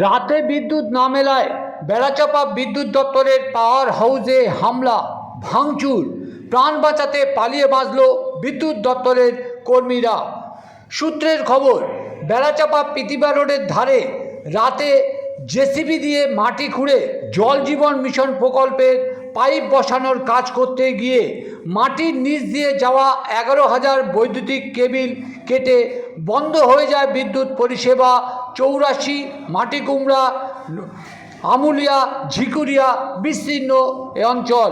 রাতে বিদ্যুৎ না মেলায় বেড়াচাপা বিদ্যুৎ দপ্তরের পাওয়ার হাউসে হামলা ভাঙচুর, প্রাণ বাঁচাতে পালিয়ে বাঁচল বিদ্যুৎ দপ্তরের কর্মীরা। সূত্রের খবর, বেড়াচাপা প্রতিভা রোডের ধারে রাতে জেসিবি দিয়ে মাটি খুঁড়ে জল জীবন মিশন প্রকল্পের পাইপ বসানোর কাজ করতে গিয়ে মাটির নিচ দিয়ে যাওয়া 11,000 বৈদ্যুতিক কেবিল কেটে বন্ধ হয়ে যায় বিদ্যুৎ পরিষেবা। 84 মাটিকুমড়া, আমুলিয়া, ঝিকুরিয়া বিস্তীর্ণ এ অঞ্চল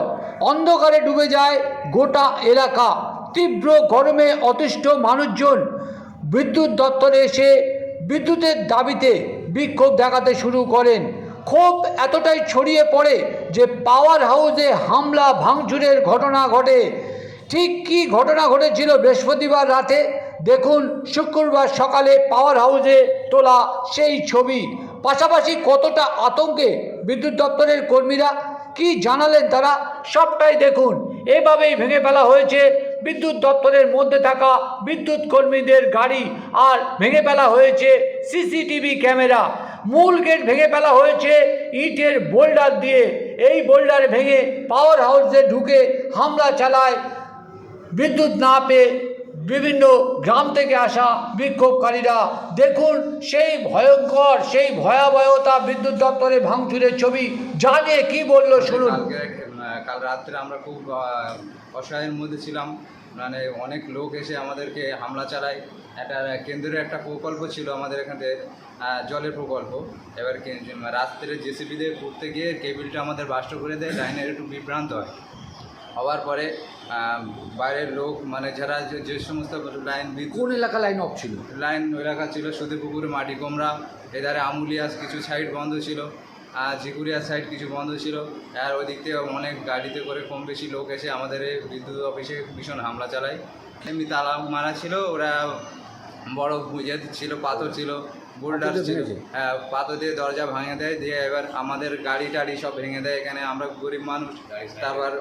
অন্ধকারে ডুবে যায় গোটা এলাকা। তীব্র গরমে অতিষ্ঠ মানুষজন বিদ্যুৎ দপ্তরে এসে বিদ্যুতের দাবিতে বিক্ষোভ দেখাতে শুরু করেন। ক্ষোভ এতটাই ছড়িয়ে পড়ে যে পাওয়ার হাউসে হামলা ভাঙচুরের ঘটনা ঘটে। ঠিক কী ঘটনা ঘটেছিল বৃহস্পতিবার রাতে দেখুন শুক্রবার সকালে পাওয়ার হাউসে তোলা সেই ছবি। পাশাপাশি কতটা আতঙ্কে বিদ্যুৎ দপ্তরের কর্মীরা কি জানালেন তারা সবটাই দেখুন। এভাবেই ভেঙে ফেলা হয়েছে বিদ্যুৎ দপ্তরের মধ্যে থাকা বিদ্যুৎ কর্মীদের গাড়ি, আর ভেঙে ফেলা হয়েছে সিসিটিভি ক্যামেরা। মূল গেট ভেঙে ফেলা হয়েছে ইটের বোল্ডার দিয়ে। এই বোল্ডার ভেঙে পাওয়ার হাউসে ঢুকে হামলা চালায় বিদ্যুৎ না পেয়ে বিভিন্ন গ্রাম থেকে আসা বিক্ষোভকারীরা। দেখুন সেই ভয়ঙ্কর, সেই ভয়াবহতা বিদ্যুৎ দপ্তরে ভাঙচুরের ছবি। যা নিয়ে কী বললো শুনুন। কাল রাত্রে আমরা খুব অসহায়ের মধ্যে ছিলাম, মানে অনেক লোক এসে আমাদেরকে হামলা চালায়। একটা কেন্দ্রের একটা প্রকল্প ছিল আমাদের এখানে, জলের প্রকল্প। এবার রাত্রে জেসিবি দিয়ে করতে গিয়ে কেবিলটা আমাদের বাস্ট করে দেয়, লাইনের একটু বিভ্রান্ত হয়। হওয়ার পরে বাইরের লোক, মানে যারা যে সমস্ত লাইন, কোন এলাকা লাইন অফ ছিল? লাইন এলাকা ছিল সুদীপুকুরে, মাটিকুমড়া, এধারে আমুলিয়াস কিছু সাইড বন্ধ ছিল, ঝিকুরিয়ার সাইড কিছু বন্ধ ছিল। আর ওই দিক থেকে অনেক গাড়িতে করে কম বেশি লোক এসে আমাদের এই বিদ্যুৎ অফিসে ভীষণ হামলা চালায়। এমনি তালা মারা ছিল, ওরা বড় ইয়ে ছিল, পাথর ছিল, বোল্ডার ছিল, পাথর দিয়ে দরজা ভাঙে দেয়, দিয়ে এবার আমাদের গাড়ি টাড়ি সব ভেঙে দেয়। এখানে আমরা গরিব মানুষ। তারপর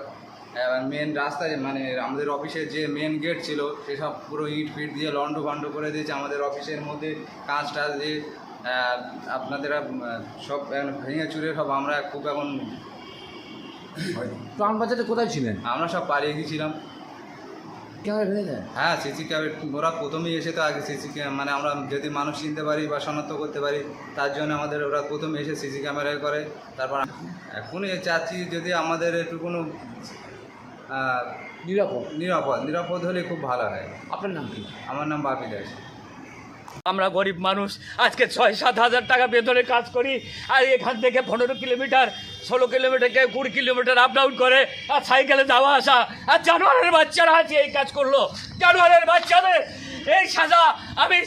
মেন রাস্তায়, মানে আমাদের অফিসের যে মেন গেট ছিল সেসব পুরো ইট ফিট দিয়ে লন্ড ভন্ড করে দিয়েছে। আমাদের অফিসের মধ্যে কাঁচ টাচ দিয়ে আপনাদের সব ভেঙে চুরে সব। আমরা খুব এখন প্রাণ বাঁচাতে কোথায় ছিলেন? আমরা সব পালিয়ে গিয়েছিলাম। ক্যামেরা ভেঙে দেয়? হ্যাঁ, সিসি ক্যামেরা ওরা প্রথমেই এসে তো আগে সিসি, মানে আমরা যদি মানুষ চিনতে পারি বা শনাক্ত করতে পারি তার জন্য আমাদের ওরা প্রথমে এসে সিসি ক্যামেরায় করে। তারপর এখনই চাচ্ছি যদি আমাদের একটু কোনো নিরাপদ হলে খুব ভালো হয়। আপনার নাম কি? আমার নাম বাপি দাস। আমরা গরিব মানুষ, আজকে 6-7 হাজার টাকা বেতনে কাজ করি, আর এখান থেকে 15 kilometre 16 kilometre 20 kilometre up down করে, আর সাইকেলে যাওয়া আসা। আর জানোয়ারের বাচ্চারা আছে এই কাজ করলো, জানোয়ারের বাচ্চাদের এই সাজা আমি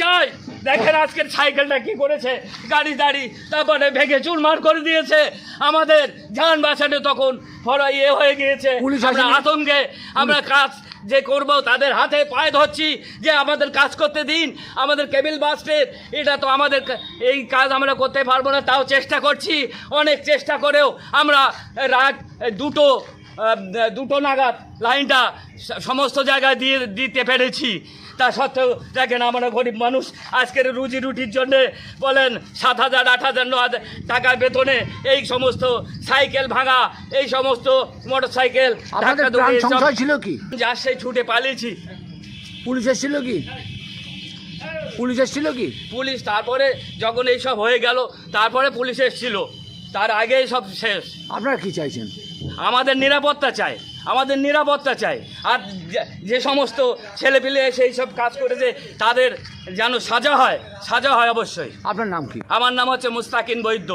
চাই। দেখেন আজকের সাইকেলটা কি করেছে, গাড়ি দাড়ি তারপরে ভেঙে চুরমার করে দিয়েছে। আমাদের যান বাঁচানো তখন বড় ইয়ে হয়ে গিয়েছে, আমরা আতঙ্কে আমরা কাজ যে করব তাদের হাতে পায়ে ধরছি যে আমাদের কাজ করতে দিন, আমাদের কেবিল বাস্টের এটা তো আমাদের এই কাজ আমরা করতে পারবো না। তাও চেষ্টা করছি, অনেক চেষ্টা করেও আমরা রাত দুটো নাগাদ লাইনটা সমস্ত জায়গায় দিতে পেরেছি। তা সত্ত্বেও দেখেন আমরা গরিব মানুষ, আজকের রুজি রুটির জন্যে বলেন 7,000, 8,000, 9,000 টাকা বেতনে এই সমস্ত সাইকেল ভাঙা, এই সমস্ত মোটর সাইকেল ছিল কি? যার সেই ছুটে পালিয়েছি। পুলিশ এসেছিল কি? পুলিশ তারপরে যখন এইসব হয়ে গেল তারপরে পুলিশ এসেছিল, তার আগেই সব শেষ। আপনারা কি চাইছেন? আমাদের নিরাপত্তা চাই, আর যে সমস্ত ছেলেপিলে সেই সব কাজ করেছে তাদের যেন সাজা হয় অবশ্যই। আপনার নাম কি? আমার নাম হচ্ছে মুস্তাকিন বৈদ্য।